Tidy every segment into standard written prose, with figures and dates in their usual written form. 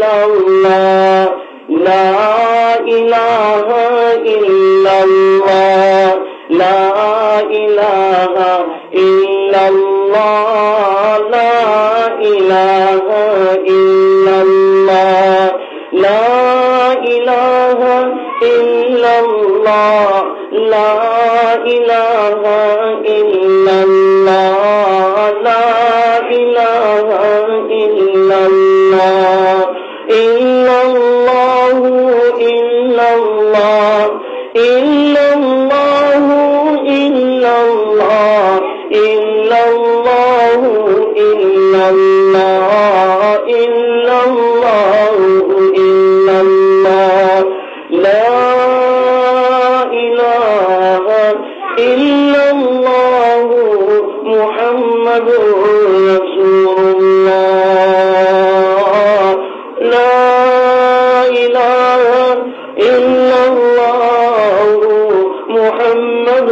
إلا الله لا إله إلا الله لا إله إلا الله لا إله إلا الله لا إله إلا الله لا إله إلا الله لا إله إلا الله إلا الله إلا الله إلا الله إلا الله إلا الله إلا الله إلا الله إلا الله لا إله إلا الله محمد رسول الله لا إله إلا الله محمد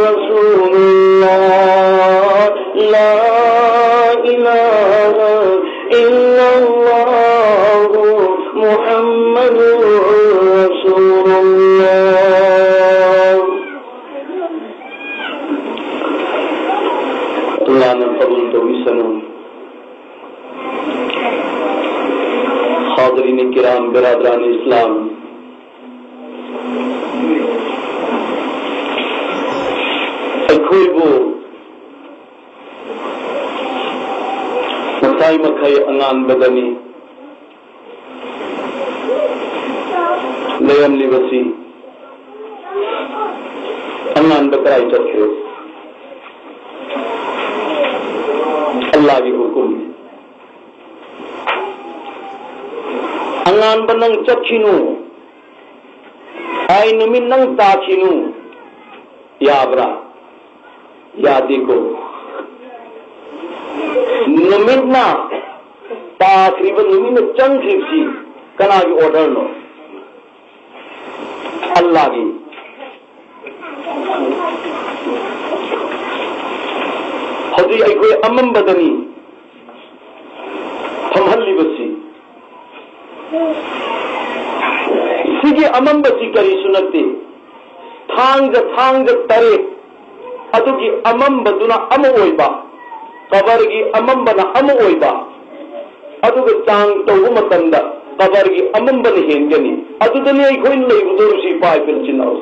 رسول الله لا إله إلا الله محمد رسول الله. اللہ نے قبول توحید سنوں. حاضرین کرام برادران اسلام، اکھویبو مسائی مکھائی انان بدنی لیم لی وسی انان بکرائی چکھے اللہ کی حکم angan banang chachinu ay numin nang tachinu yabra yadiko numin na takriban numin chang khisi kana ki order no Allah ki hadi ay koi amam badani thamhalli basi sigi amam basi kari sunate thang tare adugi amam baduna am oiba kabar gi amam bana am oiba aduga chang tawu matanda kabar gi amam ban hengani adudani ay koi lei budur si pai pel chinaus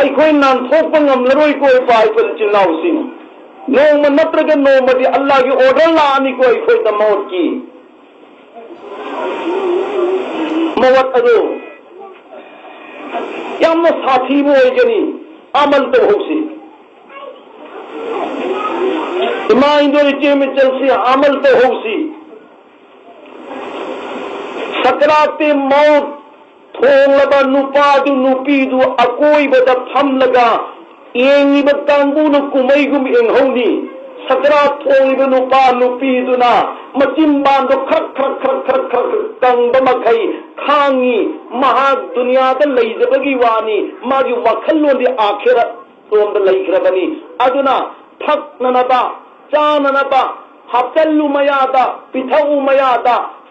ay koy nan thokpang am laroy ko pai pel chinaw sin no manatraga no mati Allah ki order la ani ko koy ta maut ki mawat ado yamna sathi mo ejani amal to hosi ima indore che me chalsi amal to hosi sakrate maut thong laba nupadu nupidu akoi bada tham laga yengi batangu no kumai gum enghoni sakra thong ibu nupa nupidu na macimban do khak tang bamakai khangi maha dunya da leijabagi wani magi wakhalo di akhirat tom da leikrabani aduna thak nanaba chananaba hapallu mayada pithagu mayada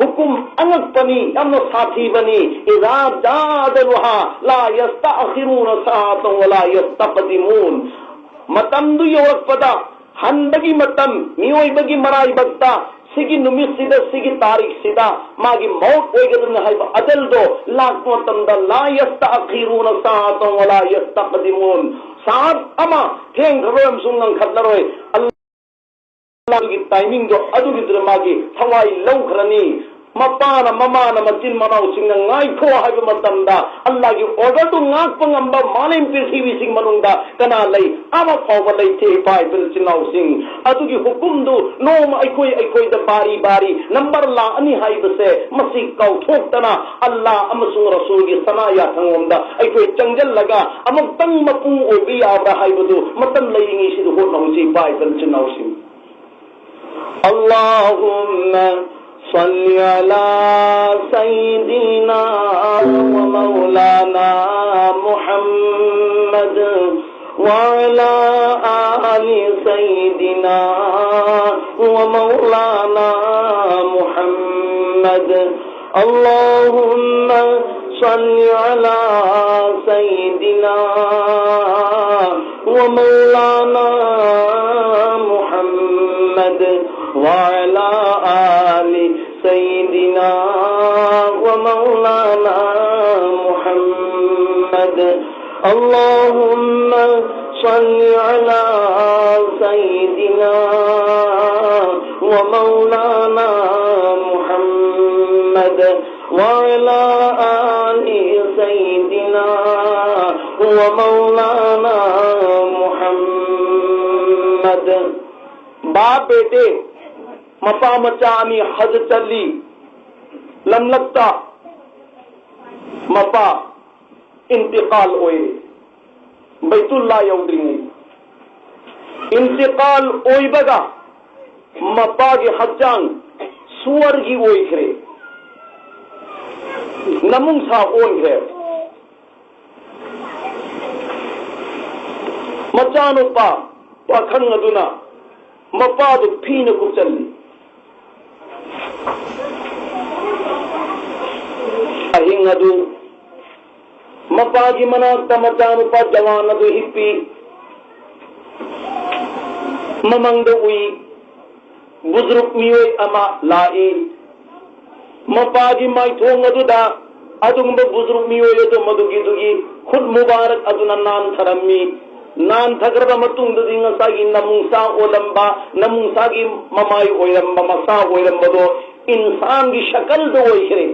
حکم انگپنی یمن ساتھی بنی اذا جادلوها لا يستأخرون ساعة ولا يستقدمون متمدو یورقپدا ہنبگی متم میویبگی مرائی بگتا سigi numisida sigi tarik sida magi maut oigadun hayba adaldo lakmotamda la yasta'khiruna sa'atan wa la yastaqdimun saat ama theng gharom sungang khatlaroi Allah gi timing do adugi dramagi thawai lawkhrani mapana mamana machin manau singna ngai kho hayba matamda Allah gi order tu ngak pangamba malim prithvi sing manungda kana lai ama phawa lai the pai bil chinau sing adugi hukum du nom aikoi da bari bari number la ani haibase masi kau thoktana Allah amasung rasul gi sanaya thangomda aikoi changjal laga amok tang mapu obi abra haibudu matam laingi sidu ho nong si pai bil chinau sing Allahumma صل على سيدنا ومولانا محمد وعلى آل سيدنا ومولانا محمد اللهم صل على سيدنا ومولانا محمد وعلى آل سيدنا ومولانا محمد اللهم صل على سيدنا ومولانا محمد وعلى آل سيدنا ومولانا محمد باپ بیٹے مپا مچانی حج چلی لملکتا مپا انتقال ہوئے بیت اللہ یودرینی انتقال ہوئی بگا مپا کی حجان سور کی ہوئی کرے نمون سا اون کرے مچانو پا پاکھنگ دنا مپا دو پھین کو چلی اہنگ ادو مپاگی مناتا مچانو پا جوان ادو ہپی ممنگ دو ہوئی بزرگ میوئی اما لائی مپاگی مائی تھونگ ادو دا ادو بزرگ میوئی ادو مدوگی دوگی خود مبارک ادو نان تھرمی نان تھگربا متون دو دینگا ساگی نمونسا اولمبا نمونسا کی ممائی اولمبا مسا اولمبا دو انسان کی شکل دو ہوئی کرے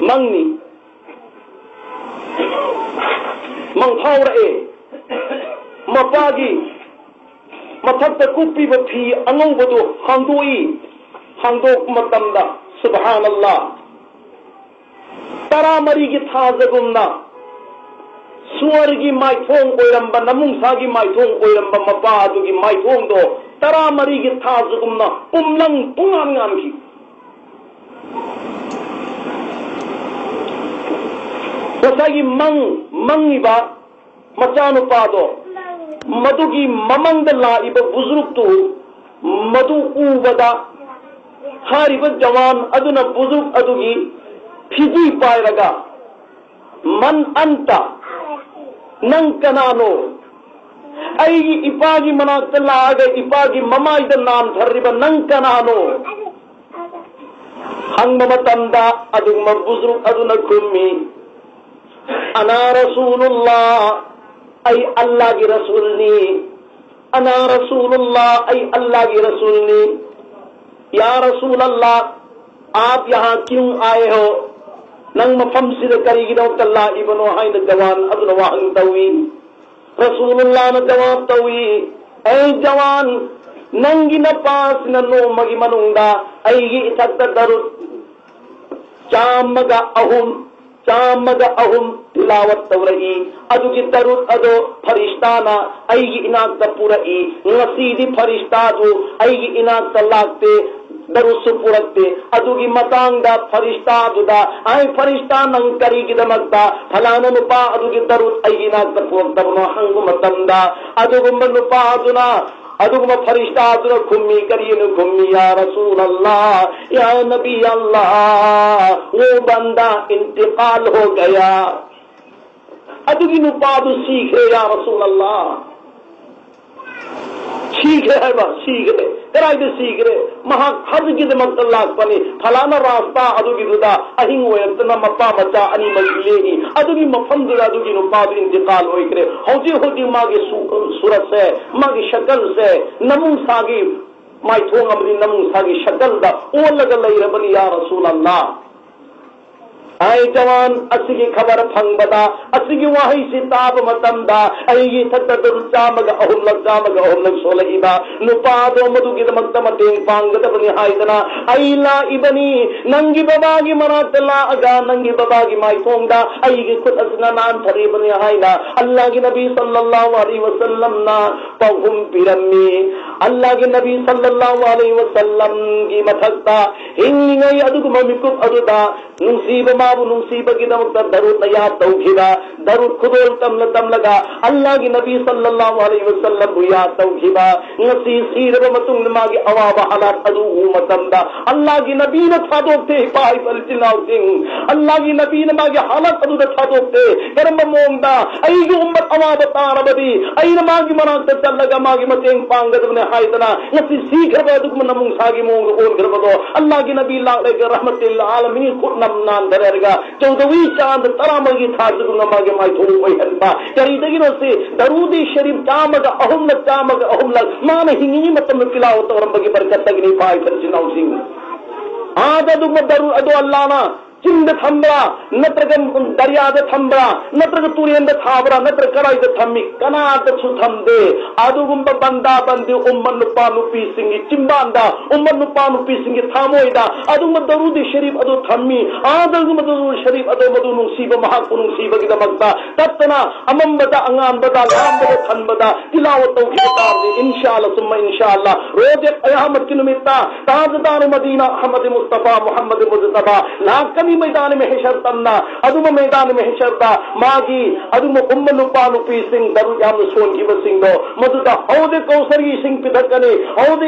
منگنی منگ تھاو رہے مپاگی مطھت کپی بپھی انگو بدو ہندوئی ہندوک متمدہ سبحان اللہ ترا مری کی تھازگمنا سور کی مائی تھونگ اویرمبا نمونسا کی مائی تھونگ اویرمبا مپا آدو کی مائی تھونگ دو ترا مری کی تھازگمنا پملنگ پنگان کی وساگی منگی با مچانو پادو مدو کی ممنگ لائی با بزرگ تو مدو او بدا ہاری با جوان ادو نا بزرگ ادو کی پھجی پائے رگا من انتا ننگ کنانو ایگی اپاگی مناکت اللہ آگے اپاگی ممائی دا نام تھرریبا ننگ کنانو ہنگ ممتندا ادو مبزرگ ادو نکمی انا رسول اللہ ای اللہ کی رسولنی انا رسول اللہ ای اللہ کی رسولنی یا رسول اللہ آپ یہاں کیوں آئے ہو ننگ مفمسد کری گی دوت اللہ ابنو حین جوان ادنو وحن توی رسول اللہ نے جواب توی اے جوان ننگی نپاس ننو مگی منونگا ایگی اتھت درد چامگا اہم تلاوت تورئی ادو کی درود ادو فرشتانا ایگی اناک تا پورئی نصیدی فرشتہ دو ایگی اناک تا لاکتے درود سپورتے ادو کی متانگ دا فرشتہ دو دا آئی فرشتہ ننگ کری کی دمک دا پھلانا نپا ادو کی درود ایگی اناک تا پورتا بنو حنگ متن دا ادو گمبر نپا ادونا aduguma farishtaaduna khummi kariyinu khummi ya rasul allah ya nabi allah wo banda intiqal ho gaya adugi nupaadu seekhe ya rasul allah سیکھ رہے با سیکھ رہے کرائی دے سیکھ رہے مہا حد کی دے مقتلہ پنی پھلانا راستہ ادو کی ردا اہنگ ہوئے اتنا مپا مچا انی مجلے ہی ادو کی مفند ادو کی نپاد انتقال ہوئی کرے ہوتی ماں کی صورت سے ماں کی شکل سے نمو ساگی مائی تھونگ امری نمو ساگی شکل دا اول لگا لئی ربنی یا رسول اللہ آئی جوان اسی کی خبر پھنگ بدا اسی کی وحی ستاب متم دا ای تدر جامگ اہم لگ سولہی با نپادو مدو کی دمکتم تین پانگت بنی حائدنا ای لا ابنی ننگی بابا کی مرات لا اگا ننگی بابا کی مائی تھونگ دا ای کی خود اسنا نان تھری بنی حائدنا اللہ کی نبی صلی اللہ علیہ وسلم نا پاہم پیرمی اللہ کے نبی صلی اللہ علیہ وسلم کی متھکتا ہنگی گئی ادو کو ممکب ادو دا نصیب مابو نصیب کی دمکتا درود نیاد توکھیدا درود خدول تم لگا اللہ کی نبی صلی اللہ علیہ وسلم بیاد توکھیبا نصیب سیر بمتن نما کی عواب حالات ادو امتم دا اللہ کی نبی نے تھا دوکتے پائی پر جناو سنگ اللہ کی نبی نما کی حالات ادو تھا دوکتے کرم مونگ دا ای کی امت عواب تارا بدی ای نما کی مناکتا چل لگا ما کی متنگ پانگت بنے حائدنا نصیب سیکھ ربا دکم نمونگ ساگی مونگ اون کر بدو اللہ کی نبی اللہ علیہ رحمت اللہ عالمین خود نمنان درے گا چودوی چاند ترا مگی تھا دکم نماگی مائی تھوڑی کوئی حلبا کری دگینوں سے درودی شریف چامگ اہم لگ مان ہنگی مطمئن تلاوت اور رمبگی برکت تگنی پائی کر جناو سنگ آدھا دکم درود ادو اللہ نا چند تھمبرا نترگن دریاد تھمبرا نترگ توریند تھابرا نتر کرائی تھمی کنات چھو تھم دے آدو گمبا بندہ بندی امن نپانو پیسنگی چمباندا امن نپانو پیسنگی تھاموئی دا آدو گمبا درود شریف ادو تھمی آدو گمبا درود شریف ادو مدو نصیب محاق نصیب کی دمکتا تبتنا امم بدا انگان بدا لام بدا تھن بدا تلاوت توحید دار دے انشاءاللہ ثم انشاءاللہ روز قیامت کی نمتا تاجدار مدینہ احمد مصطفیٰ محمد مجتبہ لاکھ میدان میں حشر تمنا ادم میدان میں حشر تا ماگی ادم امن پانو پی سنگ درو جام سون کی بسنگ دو مدد اود کوثری سنگ پدکنے اود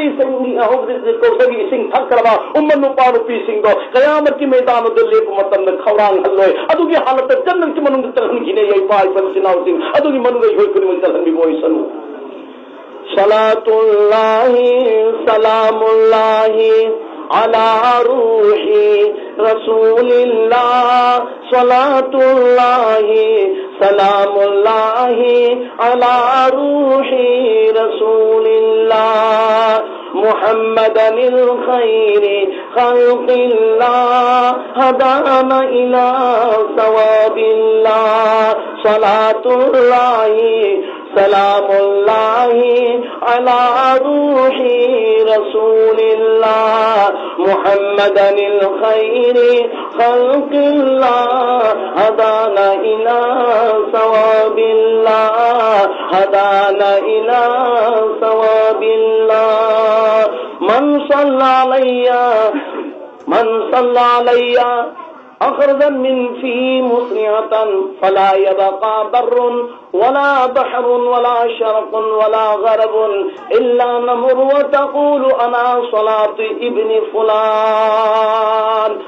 کوثری سنگ تھکروا امن پانو پی سنگ دو قیامت کی میدان دلے کو متن کھوران ہلوئے ادو کی حالت جنن کی منن تہن کی نے یہ پائی پر سناو سنگ ادو کی منو گئی ہوئی کلی مل بھی وہی سنو صلاۃ اللہ سلام اللہ على روح رسول الله صلاة الله سلام الله على روح رسول الله محمد الخير خلق الله هدانا إلى ثواب الله صلاة الله سلام الله على روح رسول الله محمد الخير خلق الله هدانا إلى ثواب الله هدانا إلى ثواب الله من صلى علي أخرجا من في مسرعة فلا يبقى بر ولا بحر ولا شرق ولا غرب إلا نمر وتقول أنا صلاة ابن فلان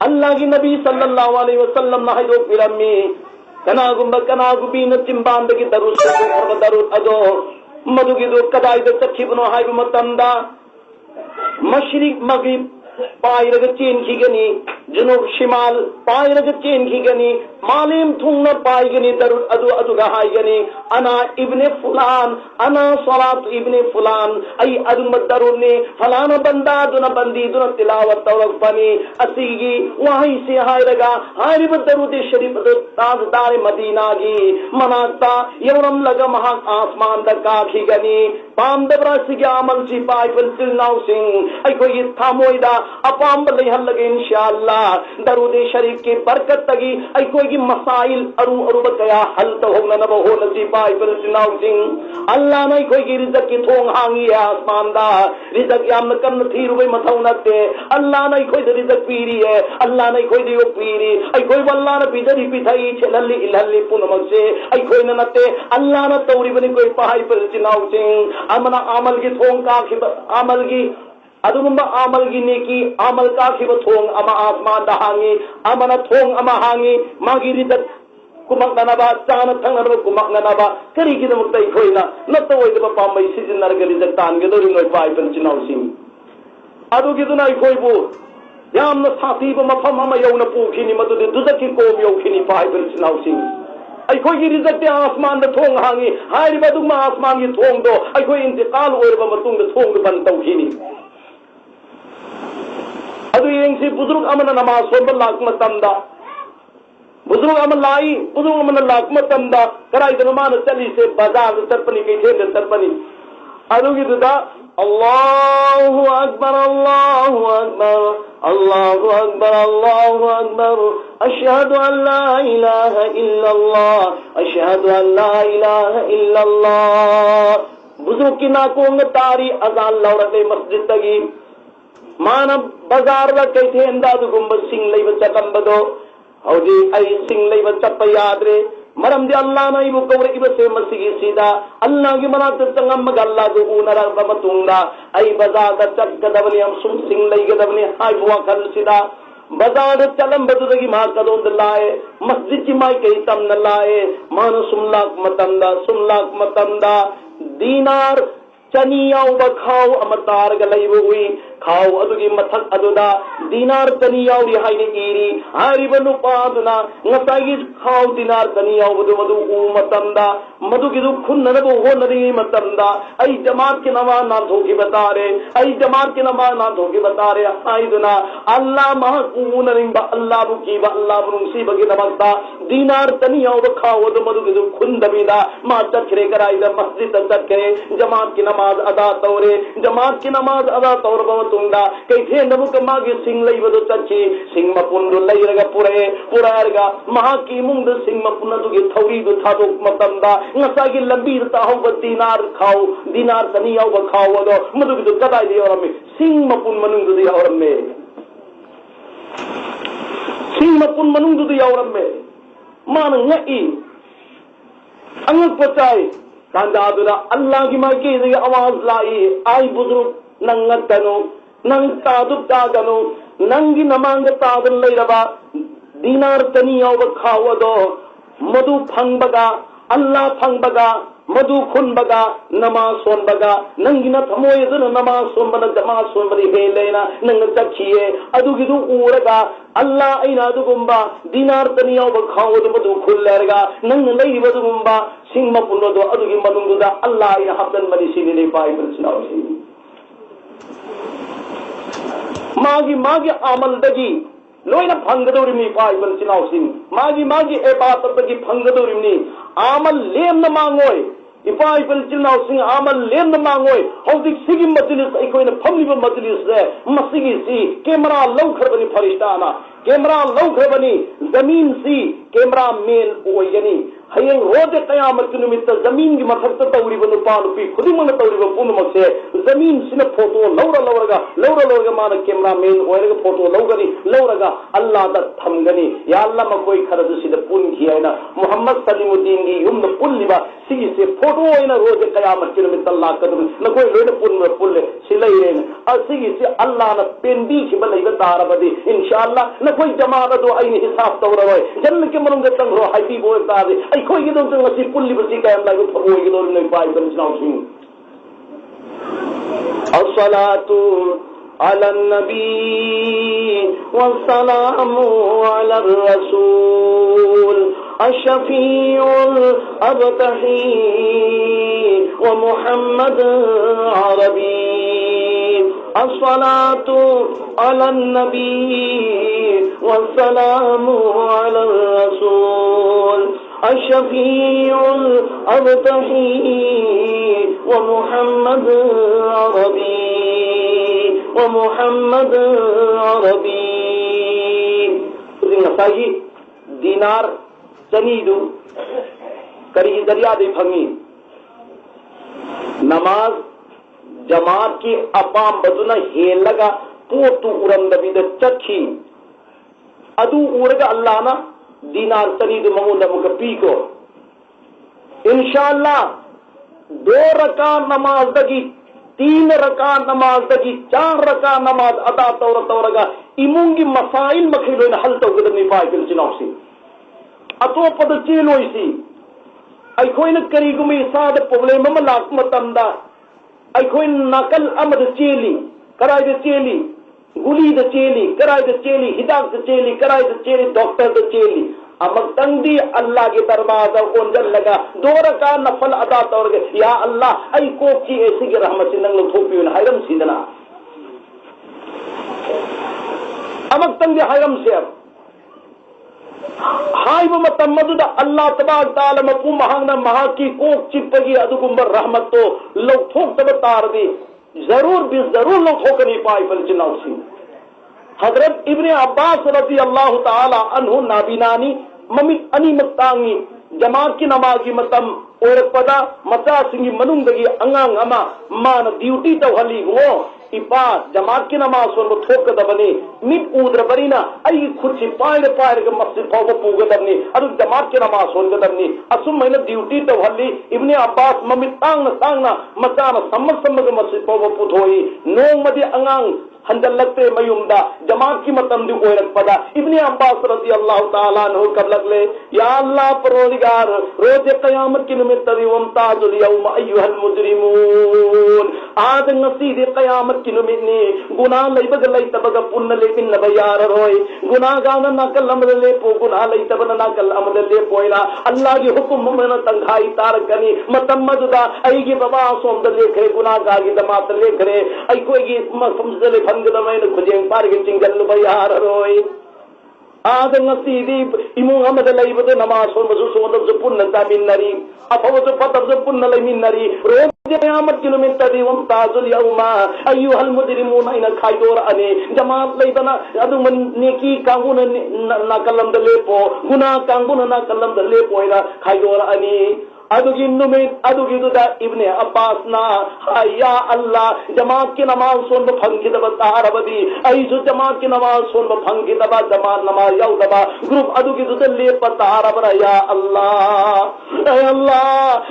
اللہ کی نبی صلی اللہ علیہ وسلم نحیدو پیرمی کناغو بین چمباند کی درود ادو مدو کی دو کدائی دو چکی بنو حائب متندہ مشرق مغرب پای رگ چین کی گنی جنوب شمال پای رگ چین کی گنی مالیم تھونگ پای گنی درود ادو گہائی گنی انا ابن فلان انا صلاة ابن فلان ای ادو مدرون نے فلان بندہ دون بندی دون تلاوت تورک پانی اسیگی وہی سے ہائی رگا ہائی رب درود شریف تازدار مدینہ گی مناتا یورم لگا محاق آسمان دا کاکھی گنی پام دبرا سگی عمل سی پای پنسل ناو سنگ ای کوئی تھاموئی دا اپام بلی حل لگے انشاءاللہ درود شریف کی برکت تگی ای کوئی کی مسائل ارو بکیا حل تو ہونا نبو ہو نصیب پائی پر سناو سنگ اللہ نہیں کوئی کی رزق کی تھونگ ہانگی ہے آسمان دا رزق یام نکن تھی روی متونتے اللہ نہیں کوئی رزق پیری ہے اللہ نہیں کوئی دیو پیری ای کوئی واللہ نہ پیدری پیتھائی چھللی الہلی پونمک سے ای کوئی نتے اللہ نہ توری بنی کوئی پائی پر سناو سنگ amana amal gi thong ka khiba amal gi adugumba amal gi neki amal ka khiba thong ama asman da hangi amana thong ama hangi magi ridat kumak nanaba chana thangnaba kumak nanaba kari gi damakta ikhoina natta oidaba pamai sijinar ga ridat tan ga dori noi pai pen chinau sim adu gi duna ikhoibu yamna sathiba mafam ama yauna pukhini madu de duzaki kom yaukhini pai pen chinau sim أيكوي رزق آسمان ده ثونغ هاني هاي بدوم آسمان کی ثونغ دو أيكوي انتقال اور بمتون ده ثونغ بن توحيني أدو ينسي بزرگ أمنا نماز صوب الله متمدا بزرگ أمن لائی بزرگ أمنا الله متمدا کرائی دنمان چلی سے بازار ترپنی کی تھے ترپنی أدو کی دا الله أكبر الله أكبر الله أكبر الله أكبر أشهد أن لا إله إلا الله أشهد أن لا إله إلا الله بزرگ کی ناکوں تاری اذان لورتے مسجد تگی مانا بازار دا کہتے انداز گنبد سنگ لئی بچا لمبدو او دی ای سنگ لئی بچا پیاد رے مرم دی اللہ نا ایبو کور ایبو سے مسیحی سیدھا اللہ کی منات تنگم مگ اللہ دو اونر رمتونگا ای بازار دا چک کدبنی ہم سن سنگ لئی کدبنی ہائی بوا کھل سیدھا بازار چلم بدودگی ماں کدون دلائے مسجد کی مائی کئی تم نلائے مانو سملاک متمدہ دینار چنیاو بکھاو امتار گلئی ہوئی کھاو ادوگی متھک ادودا دینار چنیاو رہائی نے ایری ہاری بنو پادنا نتاگی کھاو دینار چنیاو بدو بدو او متمدا مدو کی دو کھن نبو ہو ندی متمدا ای جماعت کے نما نہ دھوکی بتا رہے ای جماعت کے نما نہ دھوکی بتا رہے آئی دنا اللہ محکون رنبا اللہ بکی با اللہ بنسی بگی نمکتا دینار چنیاو بکھاو دو مدو کی دو کھن دبیدا ماں چکرے کرائی دا مسجد چکرے جماعت کی نماز ادا تورے جماعت کی نماز ادا تور بوتوندا کیتھے نبو کما کی سنگ لئی ودو چچی سنگ مپندو لئی رگا پورا مہا کی مونگ سنگ مپندو کی تھوری دو تھا دو متمدا نسا کی لمبی تا ہو دینار کھاؤ دینار تنیاو بکھاؤ ودو مدو کی دو کدائی دی اور میں سنگ مپن مننگ دی اور میں سنگ مپن مننگ دی اور میں مان نئی انگ پچائے کاندادرا اللہ کی ماں کی آواز لائی آئی بزرگ ننگ تنو ننگ تادب تاگنو ننگی نمانگ تادن لئی ربا دینار تنیاو بکھاو دو مدو پھنگ بگا اللہ پھنگ بگا مدو خن بگا نماز سون بگا ننگی نت ہموئے دن نماز سون بنا جماز سون بنی بے لینا ننگ چکھیے ادو کی دو اورگا اللہ اینا دو گمبا دینار تنیاو بکھاو دو مدو کھل لرگا ننگ لئی بدو گمبا سنگ مپنو دو ادو کی مننگو دا اللہ اینا حفظن منی سیدی لے پائی برسناو سیدی ماگی عمل دگی لوینا پھنگدو رمی پائی برسناو سیدی ماگی عبادت دگی پھنگدو رمی عمل لیم نہ مانگوئے افائی بالجناو سنگ عمل لیم نہ مانگوئے ہوزک سگی مجلس ایکوئے پھملی با مجلس ہے مسیگی سی کیمرہ لو کھر بنی فرشتانا کیمرہ لو کھر بنی زمین سی کیمرہ میل ہوئی یعنی ہین روز قیامت کی نمیت زمین کی مطلب توڑی بنو پانو پی خودی من توڑی بنو پونو مکسے زمین سی نے فوٹو لورا مانا کیمرہ مین ہوئے گا فوٹو لورا گا اللہ دا تھم گنی یا اللہ میں کوئی خرد سی دا پون کیا ہے نا محمد سلیم الدین کی یم دا پل لیبا سی سے فوٹو ہوئے نا روز قیامت کی نمیت اللہ قدر نہ کوئی لوئے پون میں پل سی لئی رہے اور سی سے اللہ نا پیندی کی بلئی دا تارا بدی انشاءاللہ نہ کوئی جماعت دو این حساب تورا ہوئے جن کے منوں گے تنگ رو حیبی بوئے تارے ای کوئی گی دو نسی پلی بسی کا اللہ کو پھوئی گی دو نہیں پائی بنچناو سنگ الصلاة على النبي والسلام على الرسول الشفيع الأبتحي ومحمد عربي الصلاة على النبي والسلام على الرسول الشفيع الأبتحي ومحمد عربي ومحمد عربي نسائی دینار چنیدو کری دریا دی پھنگی نماز جماعت کی اپام بدنا ہیل لگا پوتو ارم دبی دا چکھی ادو اورگا اللہ نا دینار چنیدو ممو نمو کا پی کو انشاءاللہ 2 رکعت نماز دگی 3 رکعت نماز دگی 4 رکعت نماز ادا تورگا imungi masail makhilo na hal tawgad ni faikil sinawsi ato pada cheloisi ai khoina kari gumi sad problem ma lak matanda ai khoin nakal amad cheli karai de cheli guli de cheli karai de cheli hidak de cheli karai de cheli doctor de cheli amag tangdi Allah ke darwaza onjal laga 2 raka nafal ada tawge ya Allah ai ko ki aisi ki rahmat nang lo thopi na hayram sidana amag tangdi hayram se haiba matammadu Allah tabarak taala mapu mahangna maha ki ko chipagi adugumbar rahmat to lo thok tabatar di zarur bi zarur lo thokani pai fal jinausi Hazrat Ibn Abbas radiyallahu ta'ala anhu nabinani mamit ani maktangi jamaat ki namaz ki matam orat pada mata singi manungdagi angang ama man duty tawhali ho ipa jamaat ki namaz so thokada bani mit udra barina ai khurchi paide ga masjid pawga pugadani adu jamaat ki namaz so gadani asum maina duty tawhali Ibn Abbas mamit tangna mata na samma masjid pawga puthoi nong madi angang handal lagte mayumda jamaat ki matam di oirak pada Ibn Abbas radiyallahu ta'ala anhu kab lagle ya Allah parodigar roz qiyamat ki nimit wamtazul yawma ayyuhal mujrimun aad ngasi de qiyamat ki nimit ni guna leibag leitabaga punna lekin nabayar roy guna gana nakal amad le po guna leitabana nakal amad le poila Allah ki hukum mena tanghai tarakani matamad da ai ki baba som da le kare guna ga gi damat le kare ai koi gi samzale Angadamayna kujeng parge tingal bayar roy adanga sidi imu amada laibada namaz so mazu so punna tamin nari apawu patab punna laimin nari roje amat kilometer diwam tazul yawma ayyuhal mujrimuna ina khaydor ane jamaat laibana adu man neki kanguna nakalam dalepo guna kanguna nakalam dalepo ina khaydor ane adugi numit adugi duda Ibn Abbas na ya Allah jamaat ki namaz son bhangi da tarabadi aizu jamaat ki namaz son bhangi da jamaat namaz yau da group adugi duda le patarabara ya Allah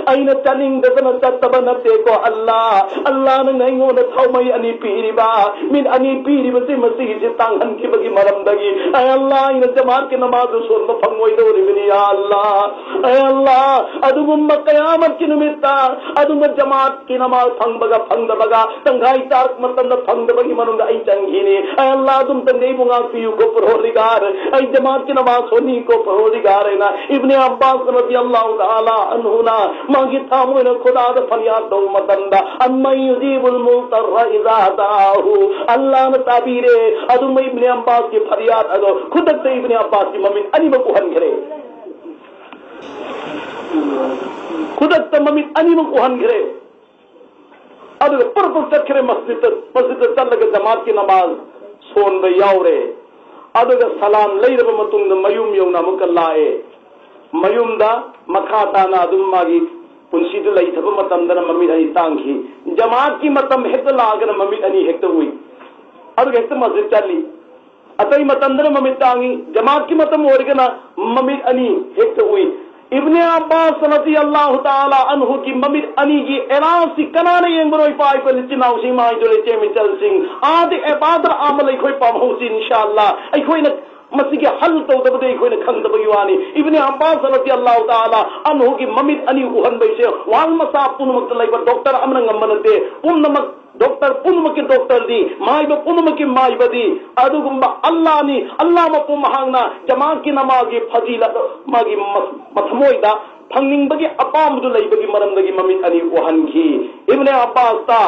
aina taning da na tatabana te ko Allah nang naingo na thaumai ani piri ba min ani piri ba se masih je tanghan ki bagi maram dagi ay Allah ina jamaat ki namaz son bhangoi do ribini ya Allah adugu قیامت کی نمتا ادم جماعت کی نماز پھنگ بگا تنگائی تارک مطلب پھنگ بگی منوں ائی چنگینی اے اللہ تم تنگئی منگا پیو کو پروردگار اے جماعت کی نماز ہونی کو پروردگار ہے نا ابن عباس رضی اللہ تعالی عنہ نا مانگی تھا مونے خدا دے فریاد دو متندا اما یجیب المضطر اذا دعاه اللہ نے تعبیر ادم ابن عباس کی فریاد ادو خود تے ابن عباس کی ممی انی بکو ہن کرے خودت تمامین انیمن کو ہن گرے ادو پرپس تکرے مسجد تلگ جماعت کی نماز سون بے یاورے ادو سلام لئی رب متون میوم یونا مکلائے میوم دا مکھاتا نا دم ماگی انشید لئی تھب متم دنا ممی انی تانگھی جماعت کی متم ہت لاگن ممی انی ہت ہوئی ادو ہت مسجد چلی اتئی متم دنا ممی تانگھی جماعت کی متم اورگنا ممی انی ہت ہوئی ابن عباس رضی اللہ تعالی عنہ کی ممیر انی کی اراسی کنانے ینگروی پائی پر چناو سی مائی جولے چیمی چل سنگ آدھ عبادر عمل ایکوئی پامہوسی انشاءاللہ ایکوئی مسیح کے حل تو دبدے ایکوئی کھند بگیوانی ابن عباس رضی اللہ تعالی عنہ کی ممیر انی اوہن بیسے والمصاب پنمک تلائی پر ڈاکٹر امننگ امنتے پنمک ڈاکٹر پنمکی ڈاکٹر دی مائی با پنمکی مائی با دی ادو گمبا اللہ نی اللہ مپو محاگنا جماعت کی نمازی فضیلت ماگی مطموئی دا پھنگنگ بگی اپام دو لئی بگی مرم دگی ممید انی اوہن کی ابن عباس تا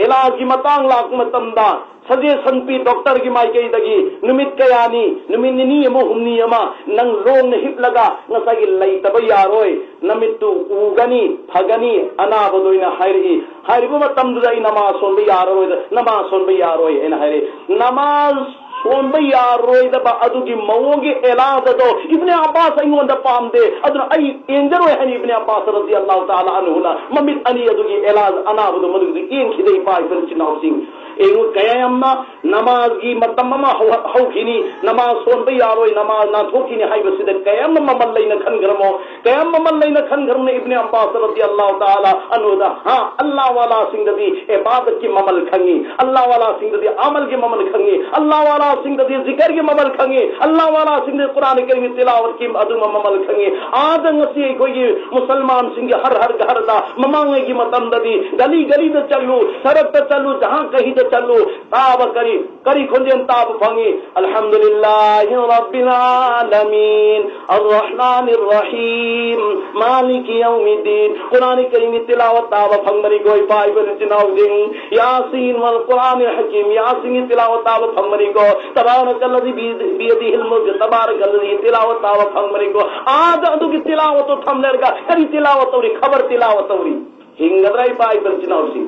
علاج کی متانگ لاک متم دا سجے سنپی ڈاکٹر کی مائی کئی دگی نمید کیانی نمید نیمو ہم نیما ننگ رونگ ہپ لگا نساگی لئی تبی آروئی نمید تو اوگنی پھگنی انا بدوئی نا حیری حیری بما تمدائی نماز سن بی آروئی نماز سن بی آروئی این حیری نماز سون بی آروئی دبا ادو کی موگی علاج دو ابن عباس ایون دا پام دے ادو ای انجروئی حنی ابن عباس رضی اللہ تعالی عنہ ممید انی ادو کی علاج انا بدو مدو این کھدئی پائی پر چناو سنگ اینگو کیامنا نماز کی متمما ہوکھینی نماز سونبے یاروی نماز نہ تھوکھینی ہائی بسید کیام ممل لینا کھن گرمو کیام ممل لینا کھن گرم نے ابن عباس رضی اللہ تعالی عنہ دا ہاں اللہ والا سنگ دی عبادت کی ممل کھنگی اللہ والا سنگ دی عمل کی ممل کھنگی اللہ والا سنگ دی ذکر کی ممل کھنگی اللہ والا سنگ دی قرآن کریم تلاوت کی ادو ممل کھنگی آدم سی کوئی مسلمان سنگ ہر گھر دا ممانگے کی متم دی گلی گلی تے چلو سڑک تے چلو جہاں کہیں تے چلو تاب کری کھنجن تاب پھنگی الحمدللہ رب العالمین الرحمن الرحیم مالک یوم الدین قرآن کریم تلاوت تاب پھنگ مری کوئی پائی پر چناو دیں یاسین والقرآن الحکیم یاسین تلاوت تاب پھنگ مری کو تبارک الذی بیدہ الملک تبارک الذی تلاوت تاب پھنگ مری کو آد ادو کی تلاوت تھم لرگا کری تلاوت اوری خبر تلاوت اوری ہنگدرائی پائی پر چناو سی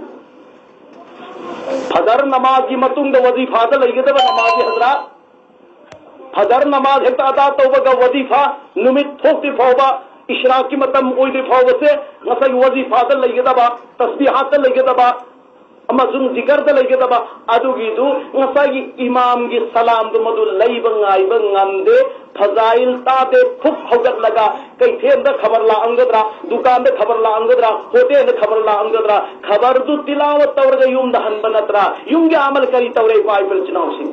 فجر نماز کی متنگ وظیفہ دا لئیے دا نمازی حضرات فجر نماز ہے ادا توبہ کا وظیفہ نمت تھوکتی فوبہ اشراق کی متم اوئی دی فوبہ سے نسائی وظیفہ دا لئیے دا با تسبیحات دا لئیے دا با اما زن ذکر دا لئیے دا با ادو گی دو نسائی امام کی سلام دو مدو لئی بنگائی بنگاندے فضائل تا دے پھپ ہوگت لگا کئی تھے اندر خبر لا انگدرا دکان دے خبر لا انگدرا ہوتے اندر خبر لا انگدرا خبر دو تلاوت تور گئی یوم دہن بنترا یوم گے عمل کری تورے پائی پر چناو سی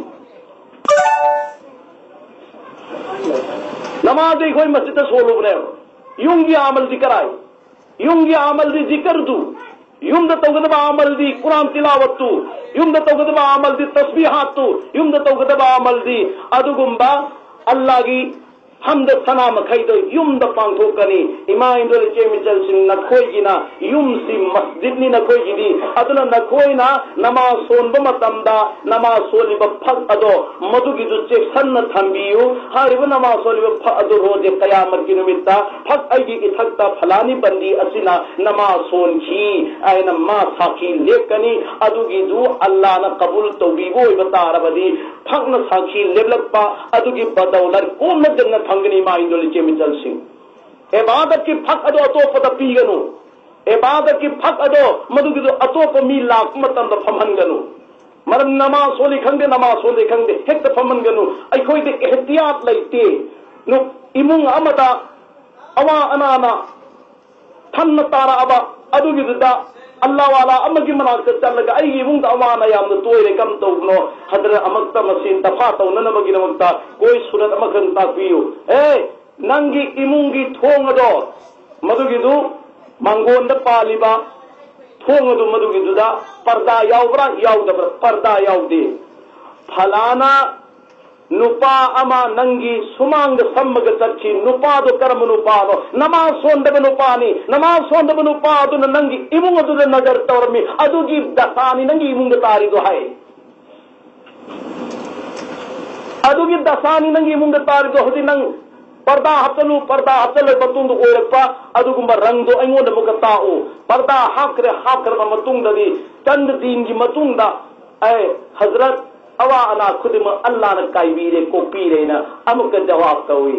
نماز ایک ہوئی مسجد سولو بنے ہو یوم گے عمل ذکر آئی یوم گے عمل دی ذکر دو یوم دا توگدبا عمل دی قرآن تلاوت تو یوم دا توگدبا عمل دی تسبیحات تو یوم دا توگدبا عمل دی ادو گمبا اللہ کی حمد ثنا مکھائی دو یم دا پانگ تھو کنی ایمان دول چے مچل سن نکھوئی گی نا یم سی مسجد نی نکھوئی گی دی ادنا نکھوئی نا نماز سون بمتم دا نماز سولی بپھک ادو مدو کی دو چے سن تھنبیو ہاری و نماز سولی بپھک ادو روز قیامت کی نمتا پھک ایگی اتھکتا پھلانی بندی اسینا نماز سون کی این ما ساکی لیب کنی ادو کی دو اللہ نا قبول توبیبو بتا رب دی پھک نا ساکی لیب لگ پا ادو کی بدولر کون نا جنت پھنگنی مائن دو لچے مچل سنگ عبادت کی پھک ادو اتو پتا پیگنو عبادت کی پھک ادو مدو کی دو اتو پا میل لاک مطن دا پھمنگنو مرم نماز سولی کھنگے نماز سولی کھنگے ہک دا پھمنگنو ای کوئی دے احتیاط لئیتے نو امون امدا اوا انانا تھن تارا ابا ادو کی دا اللہ والا امر کی مناسب چل لگا ای امون دا اوانا یام دا توئے کم تو نو حضرت امکتا مسین تفاتا ننمگی نمکتا کوئی صورت امکن تاکویو اے ننگی امونگی تھونگ دو مدو کی دو منگون دا پالی با تھونگ دو مدو کی دو دا پردہ یاو برا یاو دا برا پردہ یاو دے پھلانا نپا اما ننگی سمانگ سمگ چرچی نپا دو کرم نپا دو نماز سوند بنپانی نماز سوند بنپا دو ننگی امونگ دو نظر تورمی ادو کی دسانی ننگی امونگ تاری دو ہے ادو کی دسانی ننگی امونگ تاری دو ہوتی ننگ پردہ ہفتلو بطون دو اوڑپا ادو گمبا رنگ دو ایمون دو مکتاؤ پردہ حاکر مطون دا دی چند دین کی مطون دا اے حضرت اوا انا خود میں اللہ نے کائی بیرے کو پیرے نا امک جواب تو ہوئی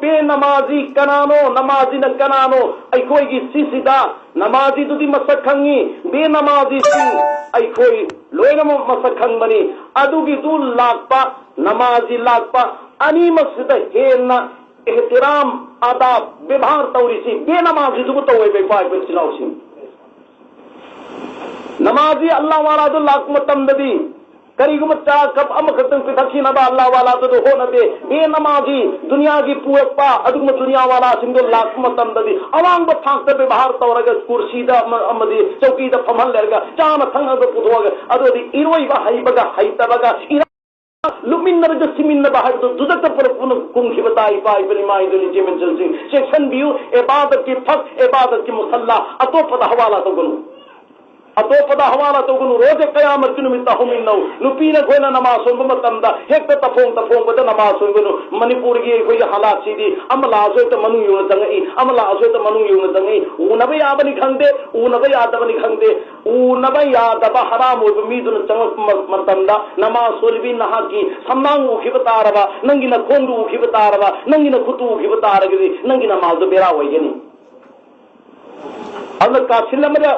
بے نمازی کنانو نمازی نہ کنانو ای کوئی کی سی دا نمازی تو دی مسکھنگی بے نمازی سی ای کوئی لوئی نمو مسکھنگ بنی ادو کی دو لاک پا نمازی لاک پا انی مسجد ہیلنا احترام آداب ببھار توری سی بے نمازی تو تو ہوئی بے پاک پر چلاو سی نمازی اللہ والا دو لاک متمدی کری گمت چاہ کب ام ختم کی تھکی نبا اللہ والا تو ہو نہ دے بے نمازی دنیا کی پوت پا ادم دنیا والا سندو لاکھ متم ددی اوان بہ پھانکتے بے باہر تو رگ کرسی دا امدی چوکی دا پھمل لرگا چان تھنگ دا پتو گا ادو دی ایروئی با ہئی بگا ہئی تبگا لمن نرج سمن باہر تو ددت پر کن کی بتائی پائی بلی مائی دلی جی من جلسی سیکشن بیو عبادت کی پھک عبادت کی مصلا اتو پتہ حوالہ تو گنو اتو پدا حوالا تو گنو روز قیامت کنو متا ہمین نو نو پینا گونا نماز سن بمتم دا ایک تا تفون بدا نماز سن گنو منی پور گئی کوئی حالات سی دی ام لازوی تا منو یون زنگئی ام لازوی تا منو یون زنگئی او نبی آبا نکھنگ دے او نبی آدبا نکھنگ دے او نبی آدبا حرام ہوئی بمیدن چنگ مرتم دا نماز سن بھی نہا کی سمنانگ اوکی بتا روا ننگی نا کھونگ اوکی بتا روا ننگی نا خطو اوکی بتا رگی ننگی نماز دو بیرا ہوئی گنی اللہ کا سلم جا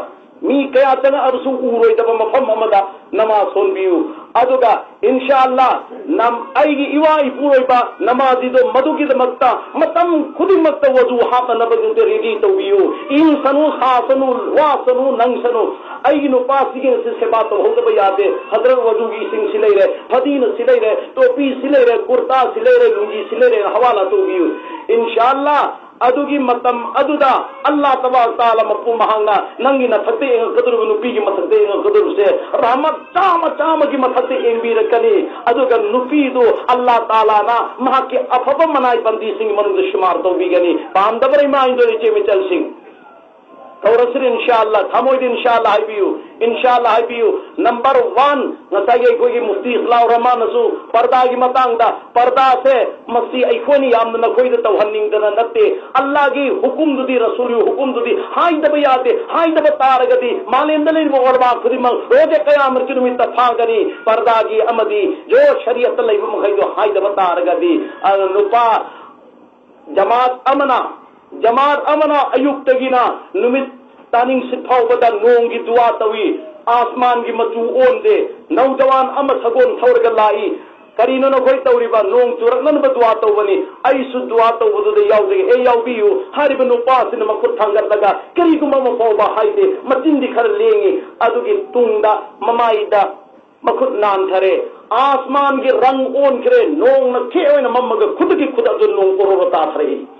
mi kaya changa arsu uroi da mafam amada namaz sonbiyu aduga inshallah nam aigi iwa ipuroi ba namazi do madugi da makta matam khudi makta wudu hata nabagu de ready tawiyu insanu khasanu wasanu nangsanu aigi no pasige se baat hoda ba yade hadrat wudu gi sing silai re fadin silai re topi silai re kurta silai re lungi silai re hawala tawiyu inshallah adugi matam aduda Allah tabaraka taala mapu mahanga nangi na thate eng kadru nupi gi mathate eng kadru se rahmat chama gi mathate eng bi rakani aduga nupi do Allah taala na maha ke afaba manai bandi sing manung shumar to bi gani bandabari ma indo che me chal sing Taurasir inshallah thamoid inshallah haibiyu number 1 ngasai koi gi mufti ikhlas rahman asu parda gi matang da parda se masi aikoni yam na koi da tawhanning da natte Allah gi hukum dudi rasul hukum dudi haida ba yate haida ba taragadi malendale mo orba khudi ma roje qiyamah ki numit tafagani parda gi amadi jo shariat lai mo khaido haida ba taragadi nupa jamaat amana ayuk tagina numit taning sithaw bada nong gi dua tawi asman gi matu onde naujawan ama sagon thawrga lai karino na khoi tawriba nong turak nan ba dua tawani ai su dua tawdu de yawde e yawbiyu hariba no pasin ma khut thangar daga kari kuma ma ba haide matin di khar lengi adugi tungda mamaida makhut nan thare asman gi rang on kre nong na ke oina mamma khud gi khud adu nong ko ta thare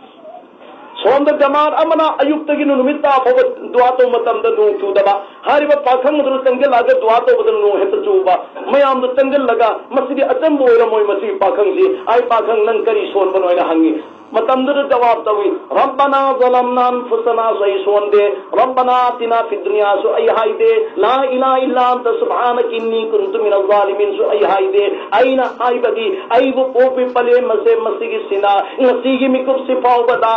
sonda jamaat amana ayuk tagi numita phawa dua to matam da nung chu daba hariba pakhang mudru tangal aga dua to badan nung het chuba mayam da tangal laga masidi atam boira moy masi pakhang ji ai pakhang nang kari son banoina hangi matam da jawab tawi rabbana zalamna anfusana sai sonde rabbana atina fid dunya su ay haide la ilaha illa anta subhanaka inni kuntu minaz zalimin su ay haide aina aibadi aibu popi pale mase masigi sina ngasigi mikub sipau bada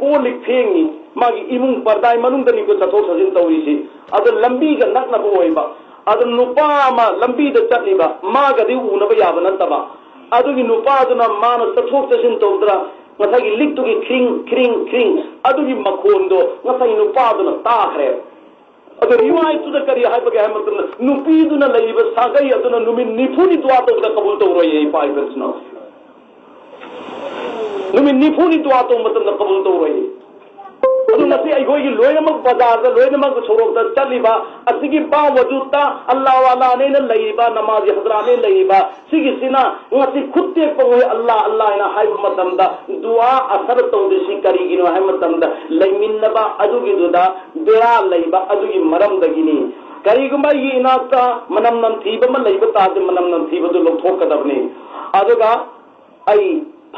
ko likphengi magi imung pardai manung dani ko chathok sajin tawisi ado lambi ga nakna bo oiba ado nupa ma lambi da chatiba ma ga di una ba yaba nataba ado gi nupa duna mana chathok sajin tawdra ngasagi liktu gi kring ado gi makhondo ngasagi nupa duna ta khre ado riwai tu da kari hai ba ga hamtna nupi duna leiba sagai aduna numin nifuni dua to da kabul to roi pai persno numin nifuni dua to matam da kabul to roi adu nasi ai goi loinamak bazar da loinamak chorok da chaliba asigi ba wajuta Allah wala ne na leiba namaz hadra ne leiba sigi sina ngasi khutte ko Allah ina hay matam da dua asar to de sikari gino hay matam da leimin ba adu gi duda dera leiba adu gi maram da gini kari gumba yi inata manam nan thiba ma leiba ta de manam nan thiba du lok thok kadabni aduga ai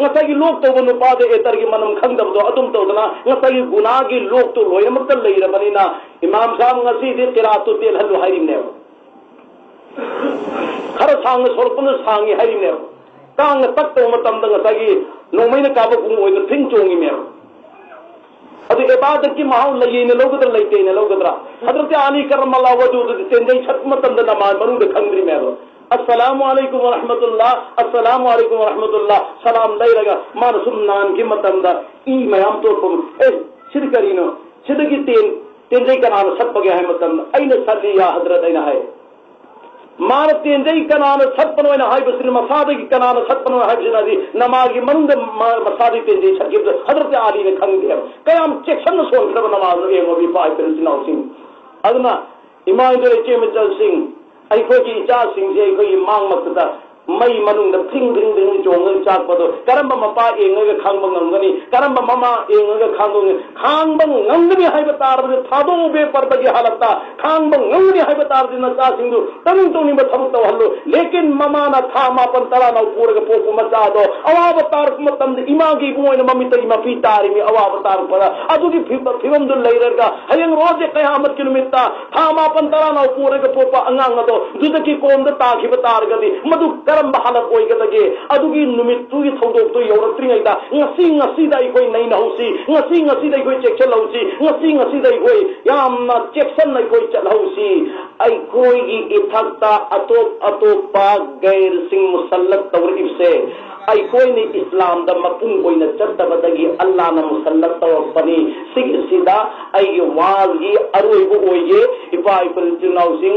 ngasagi lok to bonu pade etar ki manam khangdabdo atum to dana ngasagi guna ki lok to loyam tal leirabani na imam sahab ngasi de qiraatu tel halu harim ne khar sang sorpun sangi harim ne tang tak to matam da ngasagi nomaina ka ba kung oina thing chongi me ادو عبادت کی ماحول لئینے لوگدر لیتینے لوگدرا حضرت علی کرم اللہ وجود تندے چھت متند نماز منو دے کھنگری میں السلام علیکم ورحمۃ اللہ السلام علیکم ورحمۃ اللہ سلام دے لگا مان سنان کی متند ای میں ہم تو سر کرینو سدگی تندے کنان سب گیا ہے متند این صلی یا حضرت این ہے مان تندے کنان سب پنوین ہے بسر مساد کی کنان سب پنوین ہے بسر نماز کی منو دے مسادی تندے چھت حضرت علی نے کھنگ دیا قیام چیکشن سون کر نماز اے مبی پائے پر سناو سنگھ ادنا امام دے چیمچل سنگھ ꯑꯩꯈꯣꯏꯒꯤ ꯏꯆꯥꯁꯤꯡꯁꯦ ꯑꯩꯈꯣꯏꯒꯤ ꯃꯥꯡꯃꯛꯇꯗ ꯃꯩ ꯃꯅꯨꯡꯗ ꯊꯤꯡ ꯊꯤꯡ ꯊꯤꯡ ꯆꯣꯡꯉꯒ ꯆꯥꯛꯄꯗꯣ ꯀꯔꯝꯕ ꯃꯄꯥ ꯌꯦꯡꯉꯒ ꯈꯥꯡꯕ ꯉꯝꯒꯅꯤ ꯀꯔꯝꯕ ꯃꯃꯥ ꯌꯦꯡꯉꯒ ꯈꯥꯡꯕ ꯉꯝꯒꯅꯤ ꯍꯥꯏꯕ ꯇꯥꯔꯕꯗꯤ ꯊꯥꯗꯣꯛꯎꯕꯦ ꯄꯔꯕꯒꯤ ꯍꯥꯂꯠꯇ ꯈꯥꯡꯕ ꯉꯝꯒꯅꯤ ꯍꯥꯏꯕ ꯇꯥꯔꯕꯗꯤ ꯅꯆꯥꯁꯤꯡꯗꯨ ꯇꯧꯅꯤꯡ ꯇꯧꯅꯤꯡꯕ ꯊꯕꯛ ꯇꯧꯍꯜꯂꯨ ꯂꯦꯀꯤꯟ ꯃꯃꯥꯅ ꯊꯥ 9-10 ꯄꯨꯔꯒ ꯄꯣꯛꯄ ꯃꯆꯥꯗꯣ ꯑꯋꯥꯕ ꯇꯥꯔꯛꯄ ꯃꯇꯝꯗ ꯏꯃꯥꯒꯤ ꯏꯕꯨꯡ ꯃꯃꯤꯠꯇꯒꯤ ꯃꯄꯤ ꯇꯥꯔꯤꯃꯤ ꯑꯋꯥꯕ ꯇꯥꯔꯛꯄꯗ ꯑꯗꯨꯒꯤ ꯐꯤꯕꯝꯗꯨ ꯂꯩꯔꯒ ꯍꯌꯦꯡ ꯔꯣꯖꯦ ꯀꯌꯥꯃꯠꯀꯤ ꯅꯨꯃꯤꯠꯇ ꯊꯥ 9-10 ꯄꯨꯔꯒ ꯄꯣꯛꯄ ꯑꯉꯥꯡ ꯑꯗꯣ ꯗꯨꯗꯒꯤ ꯀꯣꯝꯗ ꯇꯥꯈꯤꯕ ꯇꯥꯔꯒꯗꯤ ꯃꯗꯨ ꯀꯔꯝꯕ ꯍꯥꯂꯠ ꯑꯣꯏꯒꯗꯒꯦ ꯑꯗꯨꯒꯤ ꯅꯨꯃꯤꯠꯇꯨꯒꯤ ꯊꯧꯗꯣꯛꯇꯨ ꯌꯧꯔꯛꯇ꯭ꯔꯤꯉꯩꯗ ꯉꯁꯤꯗ ꯑꯩꯈꯣꯏ ꯅꯩꯅꯍꯧꯁꯤ ꯉꯁꯤꯗ ꯑꯩꯈꯣꯏ ꯆꯦꯛꯁꯤꯜꯍꯧꯁꯤ ꯉꯁꯤꯗ ꯑꯩꯈꯣꯏ ꯌꯥꯝꯅ ꯆꯦꯛꯁꯟꯅ ꯑꯩꯈꯣꯏ ꯆꯠꯍꯧꯁꯤ ꯑꯩꯈꯣꯏꯒꯤ ꯏꯊꯛꯇ ꯑꯇꯣꯞ ꯑꯇꯣꯞꯄ ꯒꯩꯔꯁꯤꯡ ꯃꯨꯁꯜꯂꯠ ꯇꯧꯔꯛꯏꯕꯁꯦ ꯑꯩꯈꯣꯏꯅ ꯏꯁꯂꯥꯝꯗ ꯃꯄꯨꯡ ꯑꯣꯏꯅ ꯆꯠꯇꯕꯗꯒꯤ ꯑꯜꯂꯥꯍꯅ ꯃꯨꯁꯜꯂꯠ ꯇꯧꯔꯛꯄꯅꯤ ꯁꯤꯒꯤꯁꯤꯗ ꯑꯩꯒꯤ ꯋꯥꯒꯤ ꯑꯔꯣꯏꯕ ꯑꯣꯏꯒꯦ ꯏꯄꯥ ꯏꯄꯨ ꯏꯆꯤꯜ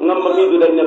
ngam mi du dai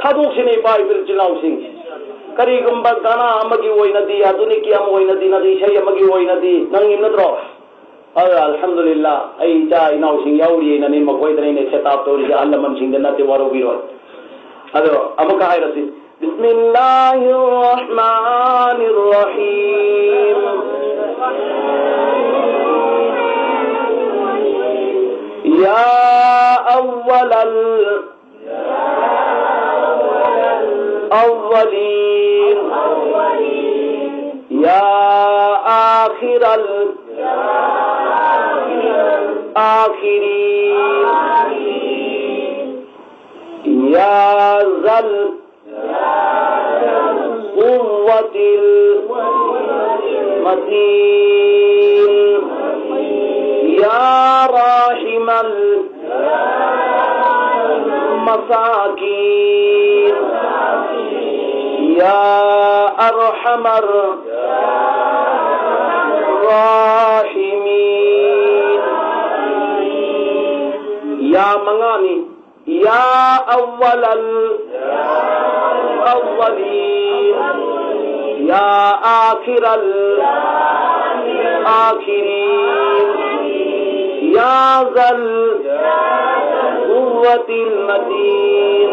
ꯊꯥꯗꯣꯛꯁꯤꯅꯦ ꯏꯄꯥ ꯏꯄꯤꯜ ꯏꯆꯤꯜ ꯀꯔꯤꯒꯨꯝꯕ ꯒꯥꯅꯥ ꯑꯃꯒꯤ ꯑꯣꯏꯅꯗꯤ ꯑꯗꯨꯅꯤꯀꯤ ꯑꯃ ꯑꯣꯏꯅꯗꯤ ꯅꯠꯇ꯭ꯔ ꯏꯁꯩ ꯑꯃꯒꯤ ꯑꯣꯏꯅꯗꯤ ꯅꯪꯒꯤ ꯅꯠꯇ꯭ꯔꯣ ꯑꯜꯍꯝꯗꯨꯂꯤꯜlah ꯑꯩ ꯏꯆꯥ ꯏꯅꯥꯎꯁꯤꯡ ꯌꯥꯎꯔꯤꯅꯅꯤ ꯃꯈꯣꯏꯗꯅꯦ ꯁꯦꯇꯥꯞ ꯇꯧꯔꯤꯁꯦ ꯑꯍꯜ ꯂꯃꯟꯁꯤꯡꯗ ꯅꯠꯇꯦ ꯋꯥꯔꯧꯕꯤꯔꯣꯏ ꯑꯗꯣ ꯑꯃꯨꯛꯀ ꯍꯥꯏꯔꯁꯤ Bismillahir Rahmanir Rahim Ya awwalal awwalin Ya akhiral akhirin Ya zal quwwatil matin Ya rahimal masakin Ya arhamar rahimin Ya mangani Ya awwalal awwalin Ya akhiral akhirin Ya zal quwwatil matin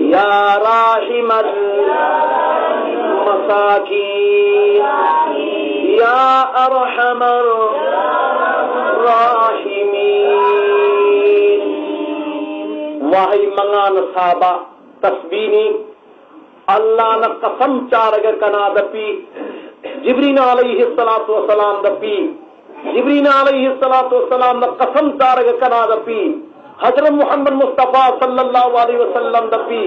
Ya rahimal masakin Ya arhamar rahimin Wahai mga nasaba tasbini Allah na kasam charaga kanadapi Jibril alayhi salatu wasalam dapi Jibril alayhi salatu wasalam na kasam charaga kanadapi Hazrat Muhammad Mustafa sallallahu alaihi wasallam dapi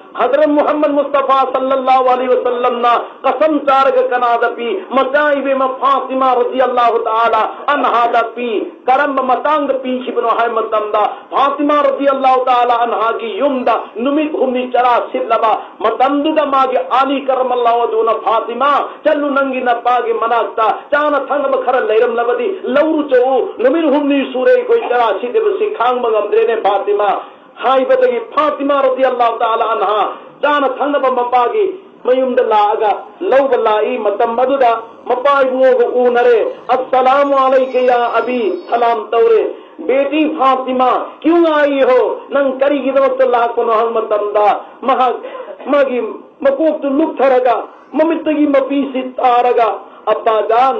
Hazrat Muhammad Mustafa sallallahu alaihi wasallam na qasam charaga kanadapi mataibe ma Fatima radiyallahu ta'ala anha dapi karam matang dapi shibno hay matamda Fatima radiyallahu ta'ala anha ki yumda numit humni chara sillaba matamdu da mage ali karamallahu duna Fatima challu nangi na page manakta chana thangba khara leiram labadi lawru chau numit humni sure koi chara sidebe sikhang magamdre ne Fatima Hai badagi Fatima radiyallahu ta'ala anha jana thangaba mapagi mayumda laaga lawba lai matam maduda mapai buogo unare assalamu alayka ya abi salam tawre beti Fatima kyun aayi ho nang kari gidawat Allah ko no hang matamda magi makok tu luk tharaga mamitagi mapisi taraga abba jaan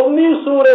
humni sure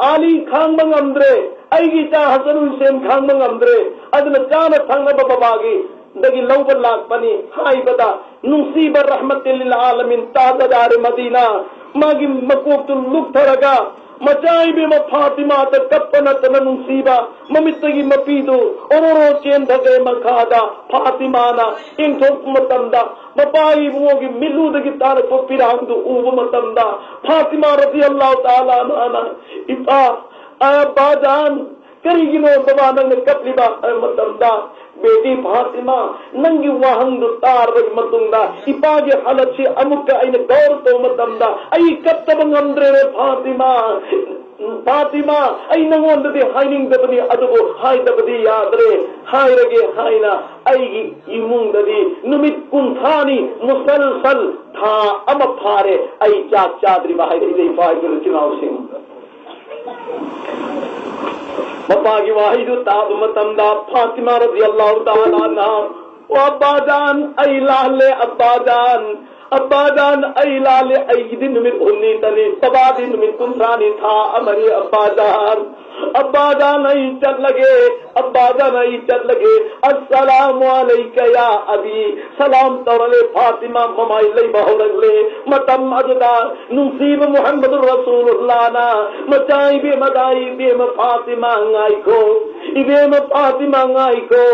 Ali khangmang amdre aigi cha Hasan Hussein khangmang amdre adna chana thangna babagi dagi lawbal lakpani hai bada nusiba rahmatil lil alamin tadadar Madina magi makoktul luk tharaga macai be ma Fatima ta kappana tan nusiba mamitagi mapidu ororo chen dhage makhada Fatima na in thok matamda mapai buogi milu dagi tar ko pirandu ubu matamda Fatima radiyallahu ta'ala anha ipa abadan karigino babanang kapliba matamda beti Fatima nangi wahandu tar matungda ipage halati amukka aina gaur to matamda ai kaptabang andre Fatima ai nangondadi haining dabadi adugo hai dabadi yadre hai rage haina aigi imungdadi numit kunthani musalsal tha ama phare ai chak chadri bahai dei fai chinaw sing mapagi wahidu tabu matamda Fatima radiyallahu ta'ala anha wa abadan ay lahle abadan ay lahle ay din numit unni tani sabadin numit kuntrani tha amari abadan ay chat lage assalamu alayka ya abi salam tawale Fatima mamai lay bahuragle matam ajuda nusib Muhammadur Rasulullah na macai be madai be ma Fatima ngai ko ibe ma Fatima ngai ko